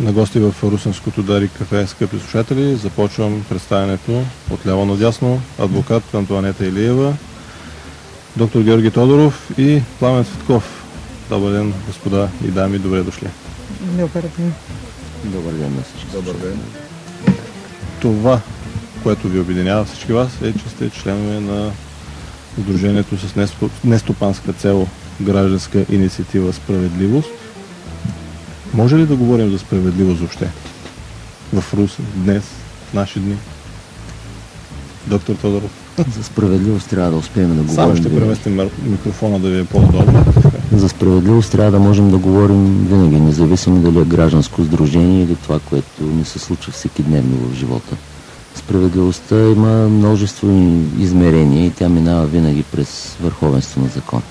На гости в Русенското Дарик кафе, скъпи слушатели, започвам представянето от ляво надясно. Адвокат Антоанета Илиева, доктор Георги Тодоров и Пламен Цветков. Добър ден, господа и дами, добре дошли. Добър ден. Добър ден на всички. Добър ден. Това, което ви обединява всички вас, е, че сте членове на Сдружението с нестопанска цел Гражданска инициатива Справедливост. Може ли да говорим за справедливост въобще в Русе, днес, в наши дни? Доктор Тодоров. За справедливост трябва да успеем да говорим. Само ще преместим микрофона да ви е по-удобно. За справедливост трябва да можем да говорим винаги, независимо дали е гражданско сдружение или това, което ни се случва всекидневно в живота. Справедливостта има множество измерения и тя минава винаги през върховенство на закон.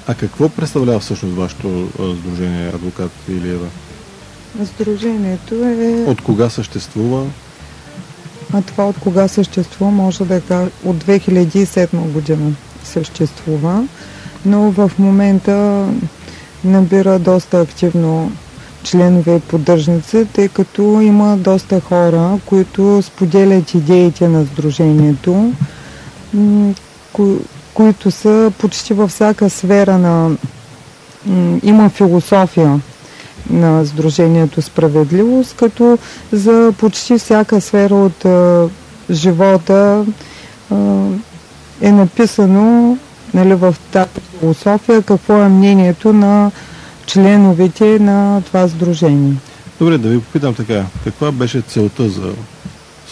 А какво представлява всъщност вашето сдружение, адвокат Илиева? Сдружението е... От кога съществува? А това от кога съществува, може да кажа, от 2007 година съществува, но в момента набира доста активно членове и поддръжници, тъй като има доста хора, които споделят идеите на сдружението, които са почти във всяка сфера на... Има философия на Сдружението Справедливост, като за почти всяка сфера от живота е написано, нали, в тази философия какво е мнението на членовете на това сдружение. Добре, да ви попитам така. Каква беше целта за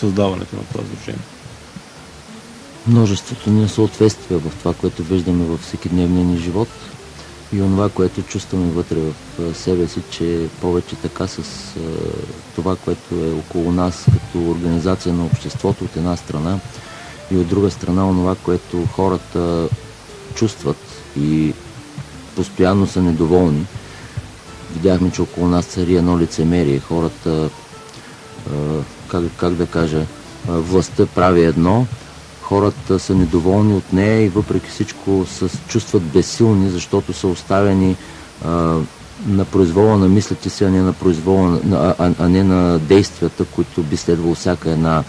създаването на това сдружение? Множеството несъответствия в това, което виждаме във всекидневния ни живот и онова, което чувстваме вътре в себе си, че повече така с това, което е около нас като организация на обществото от една страна и от друга страна онова, което хората чувстват и постоянно са недоволни. Видяхме, че около нас цари едно лицемерие. Хората, как да кажа, властта прави едно, хората са недоволни от нея и въпреки всичко се чувстват безсилни, защото са оставени на произвола на мислите си, а не на действията, които би следвало всяка една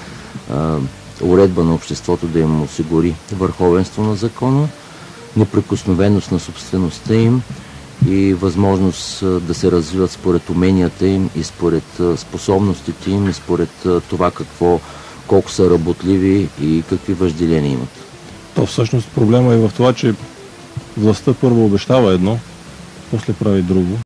уредба на обществото да им осигури. Върховенство на закона, неприкосновеност на собствеността им и възможност да се развиват според уменията им и според способностите им и според това колко са работливи и какви въжделения имат. То всъщност проблема е в това, че властта първо обещава едно, после прави друго.